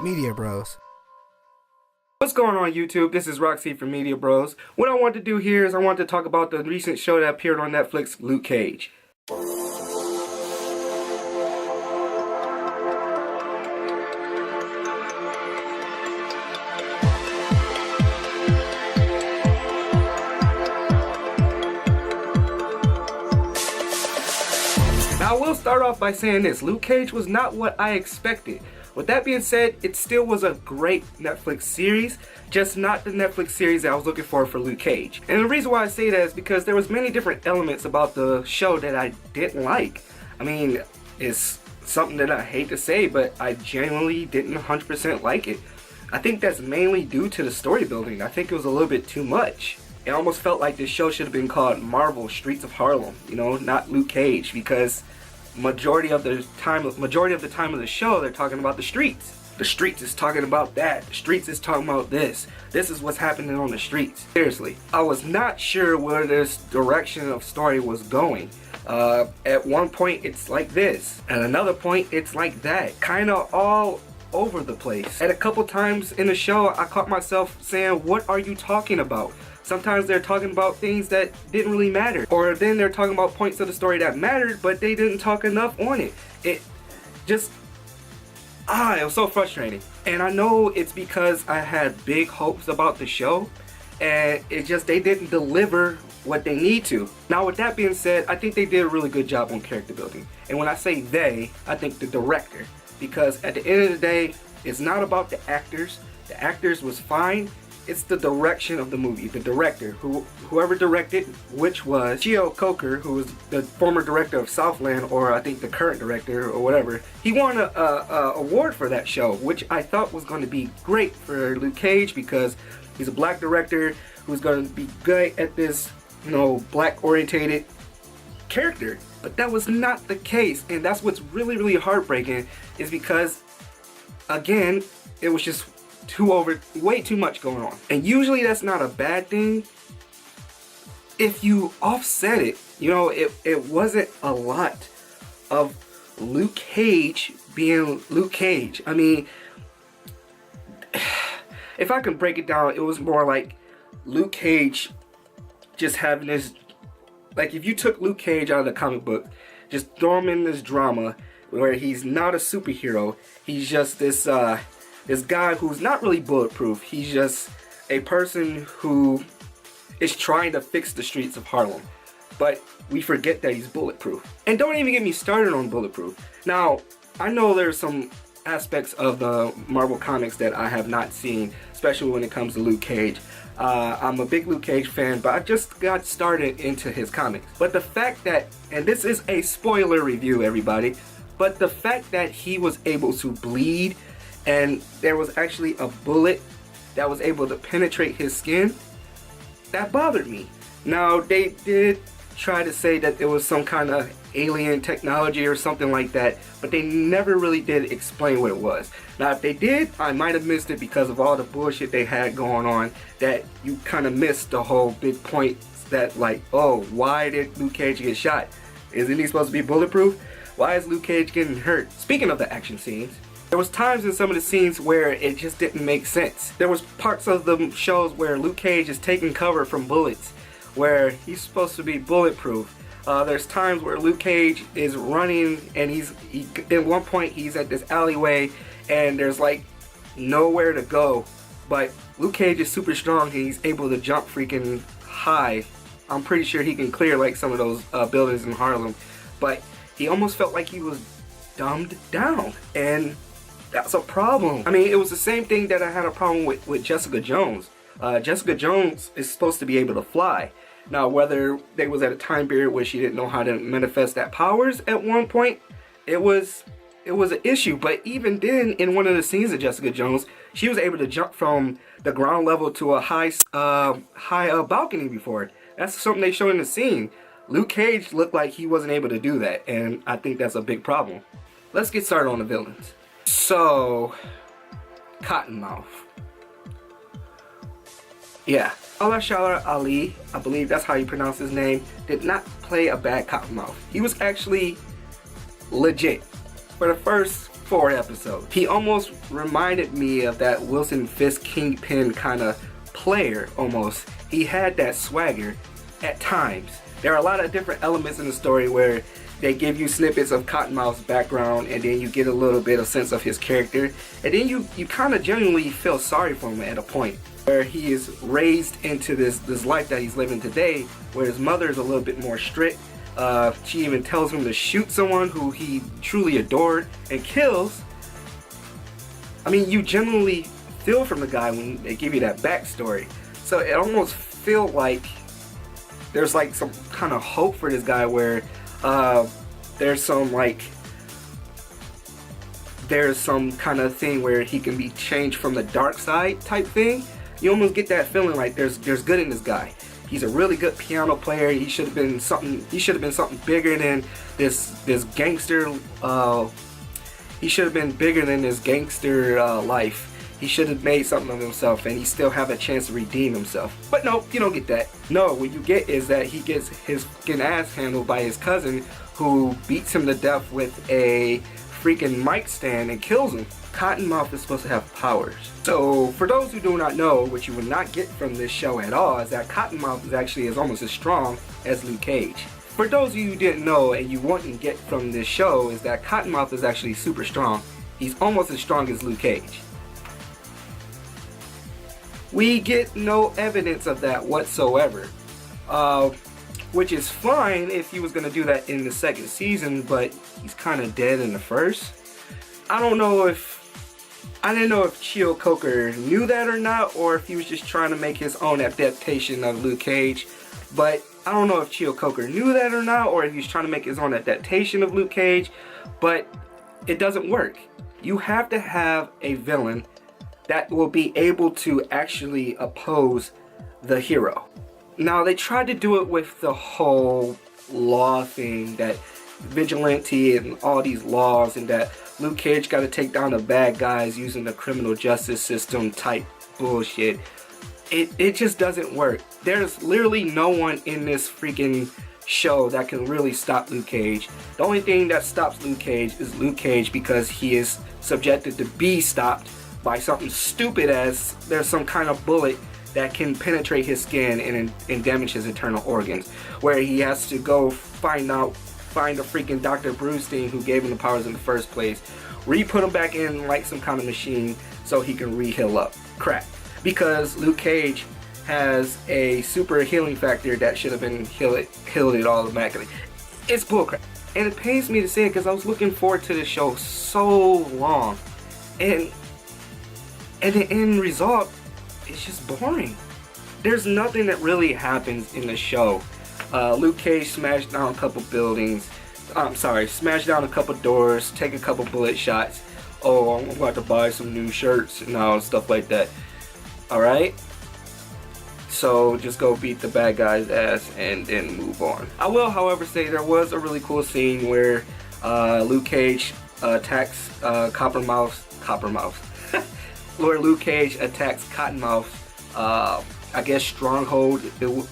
Media Bros. What's going on YouTube? This is Roxy from Media Bros. What I want to do here is I want to talk about the recent show that appeared on Netflix, Luke Cage. Now I will start off by saying this, Luke Cage was not what I expected. With that being said, it still was a great Netflix series, just not the Netflix series that I was looking for Luke Cage. And the reason why I say that is because there was many different elements about the show that I didn't like. I mean, it's something that I hate to say, but I genuinely didn't 100% like it. I think that's mainly due to the story building. I think it was a little bit too much. It almost felt like this show should have been called Marvel Streets of Harlem, you know, not Luke Cage, because majority of the time of the show they're talking about the streets. The streets is talking about that. The streets is talking about this. This is what's happening on the streets. Seriously, I was not sure where this direction of story was going. At one point it's like this, at another point it's like that, kind of all over the place. At a couple times in the show I caught myself saying, what are you talking about? Sometimes they're talking about things that didn't really matter. Or then they're talking about points of the story that mattered, but they didn't talk enough on it. It was so frustrating. And I know it's because I had big hopes about the show, and they didn't deliver what they need to. Now with that being said, I think they did a really good job on character building. And when I say they, I think the director. Because at the end of the day, it's not about the actors. The actors was fine. It's the direction of the movie, the director, whoever directed, which was Cheo Coker, who was the former director of Southland, or I think the current director, or whatever. He won a award for that show, which I thought was going to be great for Luke Cage because he's a black director who's going to be good at this, you know, black-orientated character. But that was not the case, and that's what's really, really heartbreaking, is because, again, it was just way too much going on. And usually that's not a bad thing if you offset it. You know, it wasn't a lot of Luke Cage being Luke Cage. I mean, if I can break it down, it was more like Luke Cage just having this, like if you took Luke Cage out of the comic book, just throw him in this drama where he's not a superhero, he's just this guy who's not really bulletproof. He's just a person who is trying to fix the streets of Harlem. But we forget that he's bulletproof. And don't even get me started on bulletproof. Now, I know there's some aspects of the Marvel Comics that I have not seen, especially when it comes to Luke Cage. I'm a big Luke Cage fan, but I just got started into his comics. But the fact that, and this is a spoiler review, everybody, but the fact that he was able to bleed and there was actually a bullet that was able to penetrate his skin, that bothered me. Now, they did try to say that it was some kind of alien technology or something like that, but they never really did explain what it was. Now, if they did, I might have missed it because of all the bullshit they had going on, that you kind of missed the whole big point that, like, oh, why did Luke Cage get shot? Isn't he supposed to be bulletproof? Why is Luke Cage getting hurt? Speaking of the action scenes, there was times in some of the scenes where it just didn't make sense. There was parts of the shows where Luke Cage is taking cover from bullets, where he's supposed to be bulletproof. There's times where Luke Cage is running and at one point he's at this alleyway and there's like nowhere to go. But Luke Cage is super strong and he's able to jump freaking high. I'm pretty sure he can clear like some of those buildings in Harlem. But he almost felt like he was dumbed down, and that's a problem. I mean, it was the same thing that I had a problem with Jessica Jones. Jessica Jones is supposed to be able to fly. Now, whether they was at a time period where she didn't know how to manifest that powers at one point, it was an issue. But even then, in one of the scenes of Jessica Jones, she was able to jump from the ground level to a high balcony before. That's something they showed in the scene. Luke Cage looked like he wasn't able to do that, and I think that's a big problem. Let's get started on the villains. So, Cottonmouth. Yeah, Mahershala Ali, I believe that's how you pronounce his name, did not play a bad Cottonmouth. He was actually legit. For the first 4 episodes. He almost reminded me of that Wilson Fisk Kingpin kind of player almost. He had that swagger at times. There are a lot of different elements in the story where they give you snippets of Cottonmouth's background, and then you get a little bit of sense of his character, and then you kind of genuinely feel sorry for him at a point where he is raised into this life that he's living today, where his mother is a little bit more strict. She even tells him to shoot someone who he truly adored and kills. I mean, you genuinely feel from the guy when they give you that backstory. So it almost feels like there's like some kind of hope for this guy where there's some kind of thing where he can be changed from the dark side type thing. You almost get that feeling like there's good in this guy. He's a really good piano player. He should have been something bigger than this gangster. He should have been bigger than this gangster life. He should have made something of himself, and he still have a chance to redeem himself. But no, you don't get that. No, what you get is that he gets his fucking ass handled by his cousin, who beats him to death with a freaking mic stand and kills him. Cottonmouth is supposed to have powers. So for those who do not know, what you would not get from this show at all is that Cottonmouth is almost as strong as Luke Cage. For those of you who didn't know and you wouldn't get from this show is that Cottonmouth is actually super strong. He's almost as strong as Luke Cage. We get no evidence of that whatsoever, which is fine if he was going to do that in the second season, but he's kind of dead in the first. I didn't know if Cheo Coker knew that or not, or if he was just trying to make his own adaptation of Luke Cage, but I don't know if Cheo Coker knew that or not, or if he was trying to make his own adaptation of Luke Cage, but it doesn't work. You have to have a villain that will be able to actually oppose the hero. Now, they tried to do it with the whole law thing, that vigilante and all these laws, and that Luke Cage got to take down the bad guys using the criminal justice system type bullshit. It just doesn't work. There's literally no one in this freaking show that can really stop Luke Cage. The only thing that stops Luke Cage is Luke Cage, because he is subjected to be stopped by something stupid as there's some kind of bullet that can penetrate his skin and damage his internal organs, where he has to go find a freaking Dr. Brewstein who gave him the powers in the first place, re-put him back in like some kind of machine so he can re-heal up. Crap. Because Luke Cage has a super healing factor that should have been healed it automatically. It's bullcrap. And it pains me to say it because I was looking forward to this show so long. And the end result is just boring. There's nothing that really happens in the show. Luke Cage smashed down a couple buildings. Smashed down a couple doors, take a couple bullet shots. Oh, I'm about to buy some new shirts and all stuff like that. Alright? So just go beat the bad guy's ass and then move on. I will, however, say there was a really cool scene where Luke Cage attacks Coppermouth. Lord Luke Cage attacks Cottonmouth, I guess stronghold,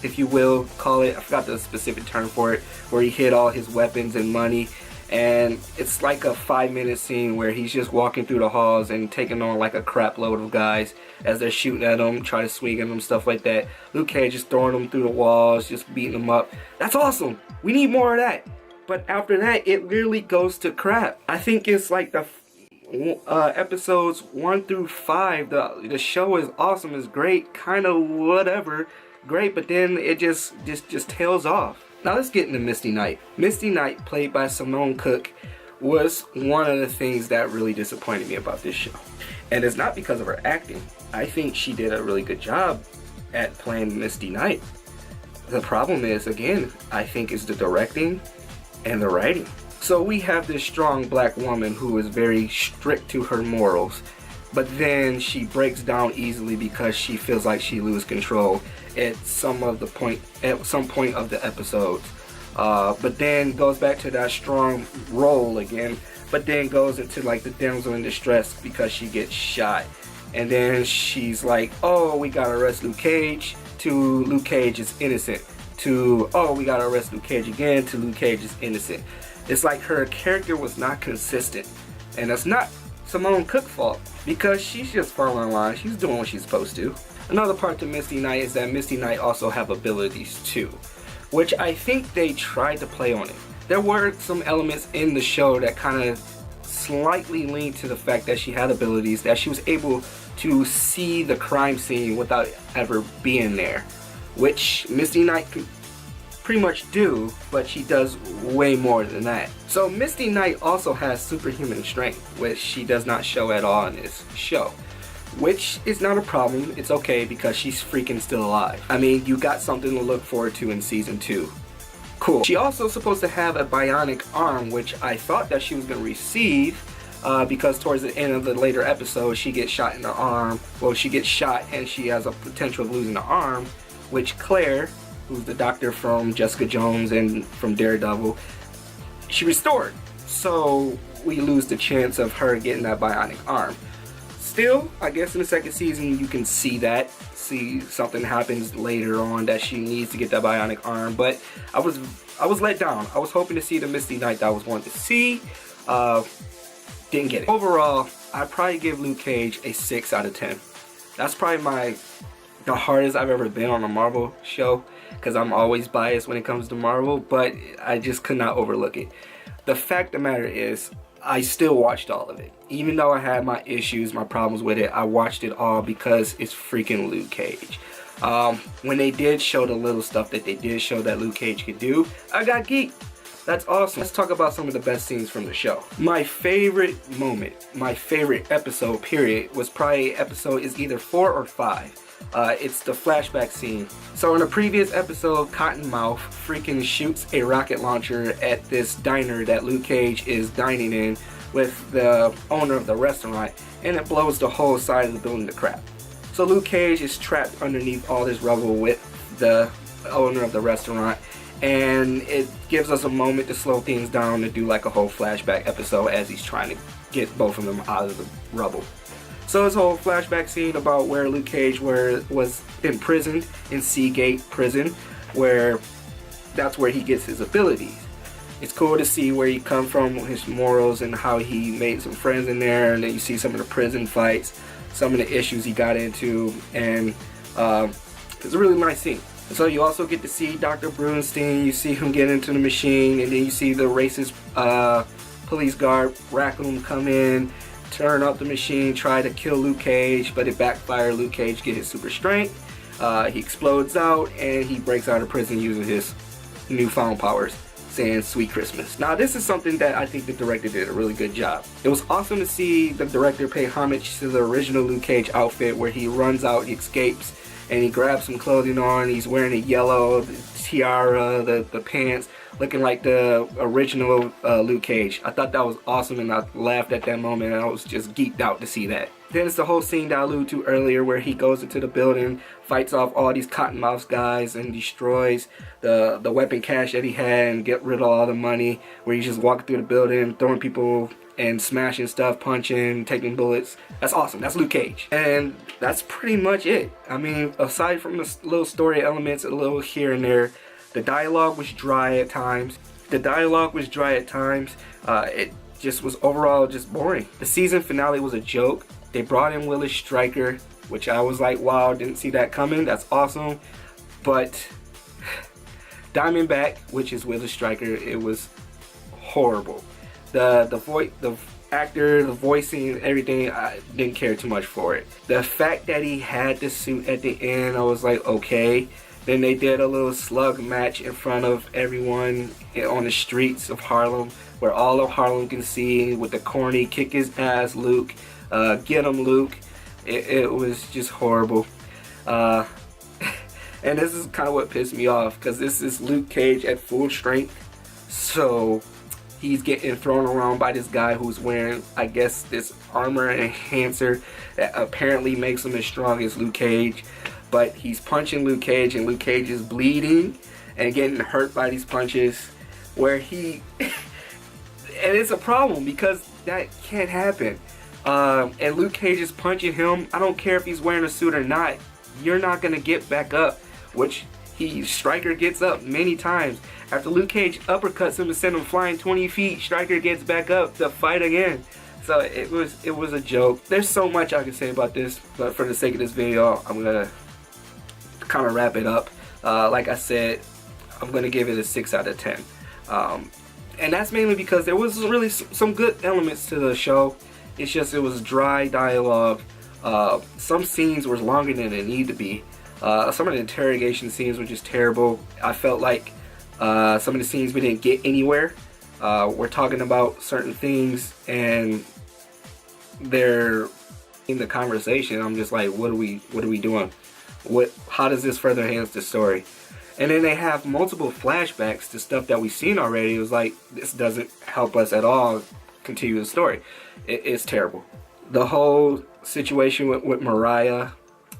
if you will call it. I forgot the specific term for it, where he hid all his weapons and money. And it's like a 5-minute scene where he's just walking through the halls and taking on like a crap load of guys as they're shooting at him, trying to swing at him, stuff like that. Luke Cage is throwing them through the walls, just beating them up. That's awesome. We need more of that. But after that, it really goes to crap. I think it's like the episodes 1 through 5. The show is awesome, it's great, kind of whatever, great, but then it just tails off. Now let's get into Misty Knight. Misty Knight, played by Simone Cook, was one of the things that really disappointed me about this show. And it's not because of her acting. I think she did a really good job at playing Misty Knight. The problem is, again, I think is the directing and the writing. So we have this strong black woman who is very strict to her morals, but then she breaks down easily because she feels like she loses control at some point of the episodes. But then goes back to that strong role again, but then goes into like the damsel in distress because she gets shot. And then she's like, oh, we gotta arrest Luke Cage, to Luke Cage is innocent, to, oh, we gotta arrest Luke Cage again, to Luke Cage is innocent. It's like her character was not consistent. And that's not Simone Cook's fault, because she's just following line. She's doing what she's supposed to. Another part to Misty Knight is that Misty Knight also have abilities too, which I think they tried to play on it. There were some elements in the show that kind of slightly leaned to the fact that she had abilities, that she was able to see the crime scene without ever being there, which Misty Knight can pretty much do, but she does way more than that. So Misty Knight also has superhuman strength, which she does not show at all in this show, which is not a problem. It's okay, because she's freaking still alive. I mean, you got something to look forward to in season 2. Cool. She also supposed to have a bionic arm, which I thought that she was going to receive, because towards the end of the later episode, she gets shot in the arm. Well, she gets shot and she has a potential of losing the arm, which Claire, who's the doctor from Jessica Jones and from Daredevil, she restored. So we lose the chance of her getting that bionic arm. Still, I guess in the second season you can see something happens later on that she needs to get that bionic arm, but I was let down. I was hoping to see the Misty Knight that I was wanting to see. Didn't get it. Overall, I'd probably give Luke Cage a 6 out of 10. That's probably the hardest I've ever been on a Marvel show, because I'm always biased when it comes to Marvel, but I just could not overlook it. The fact of the matter is, I still watched all of it. Even though I had my issues, my problems with it, I watched it all because it's freaking Luke Cage. When they did show the little stuff that they did show that Luke Cage could do, I got geeked. That's awesome. Let's talk about some of the best scenes from the show. My favorite moment, my favorite episode period, was probably episode is either 4 or 5. It's the flashback scene. So in a previous episode, Cottonmouth freaking shoots a rocket launcher at this diner that Luke Cage is dining in with the owner of the restaurant, and it blows the whole side of the building to crap. So Luke Cage is trapped underneath all this rubble with the owner of the restaurant, and it gives us a moment to slow things down to do like a whole flashback episode as he's trying to get both of them out of the rubble. So this whole flashback scene about where Luke Cage was imprisoned in Seagate Prison, where that's where he gets his abilities. It's cool to see where he come from, his morals, and how he made some friends in there, and then you see some of the prison fights, some of the issues he got into, and it's a really nice scene. So you also get to see Dr. Brunstein, you see him get into the machine, and then you see the racist police guard Raccoon come in, turn up the machine, try to kill Luke Cage, but it backfired. Luke Cage get his super strength, he explodes out, and he breaks out of prison using his newfound powers, saying "Sweet Christmas." Now this is something that I think the director did a really good job. It was awesome to see the director pay homage to the original Luke Cage outfit, where he runs out, he escapes, and he grabs some clothing on. He's wearing a yellow tiara, the pants, looking like the original Luke Cage. I thought that was awesome, and I laughed at that moment, and I was just geeked out to see that. Then it's the whole scene that I alluded to earlier, where he goes into the building, fights off all these Cottonmouth guys, and destroys the weapon cache that he had, and get rid of all the money, where he's just walking through the building, throwing people and smashing stuff, punching, taking bullets. That's awesome. That's Luke Cage. And that's pretty much it. I mean, aside from the little story elements, a little here and there, the dialogue was dry at times. It just was overall just boring. The season finale was a joke. They brought in Willis Stryker, which I was like, wow, didn't see that coming. That's awesome. But Diamondback, which is Willis Stryker, it was horrible. The actor, the voicing, everything, I didn't care too much for it. The fact that he had the suit at the end, I was like, okay. Then they did a little slug match in front of everyone on the streets of Harlem, where all of Harlem can see, with the corny kick his ass Luke, get him Luke. It was just horrible. And this is kind of what pissed me off, because this is Luke Cage at full strength. So he's getting thrown around by this guy who's wearing, I guess, this armor enhancer that apparently makes him as strong as Luke Cage. But he's punching Luke Cage, and Luke Cage is bleeding and getting hurt by these punches, where he and it's a problem, because that can't happen. And Luke Cage is punching him. I don't care if he's wearing a suit or not, you're not gonna get back up, which Stryker gets up many times. After Luke Cage uppercuts him and sends him flying 20 feet, Stryker gets back up to fight again. So it was a joke. There's so much I can say about this, but for the sake of this video, I'm gonna kind of wrap it up. Like I said, I'm gonna give it a 6 out of 10. And that's mainly because there was really some good elements to the show. It's just it was dry dialogue. Some scenes were longer than they need to be. Some of the interrogation scenes were just terrible. I felt like some of the scenes we didn't get anywhere. We're talking about certain things and they're in the conversation. I'm just like, what are we doing? How does this further enhance the story? And then they have multiple flashbacks to stuff that we've seen already. It was like, this doesn't help us at all continue the story. It's terrible. The whole situation with Mariah,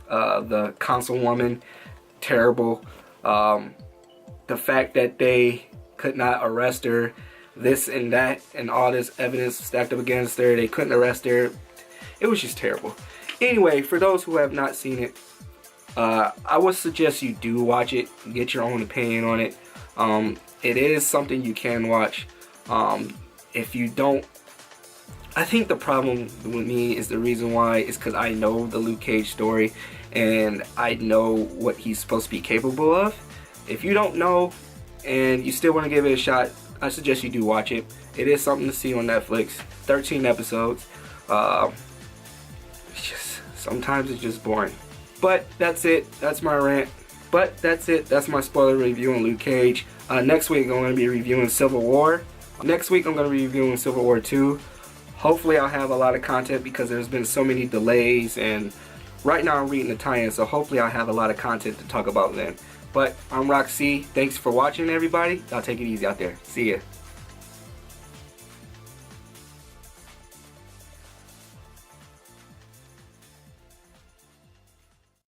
the councilwoman, terrible. The fact that they could not arrest her, this and that, and all this evidence stacked up against her, they couldn't arrest her. It was just terrible. Anyway, for those who have not seen it, I would suggest you do watch it, get your own opinion on it. It is something you can watch. If you don't, I think the problem with me is the reason why is because I know the Luke Cage story and I know what he's supposed to be capable of. If you don't know and you still want to give it a shot, I suggest you do watch it. It is something to see on Netflix. 13 episodes. Sometimes it's just boring. But that's it. That's my rant. But that's it. That's my spoiler review on Luke Cage. Next week I'm going to be reviewing Civil War. Next week I'm going to be reviewing Civil War 2. Hopefully I'll have a lot of content because there's been so many delays, and right now I'm reading the tie-in, so hopefully I'll have a lot of content to talk about then. But I'm Roxy. Thanks for watching, everybody. I'll take it easy out there. See ya.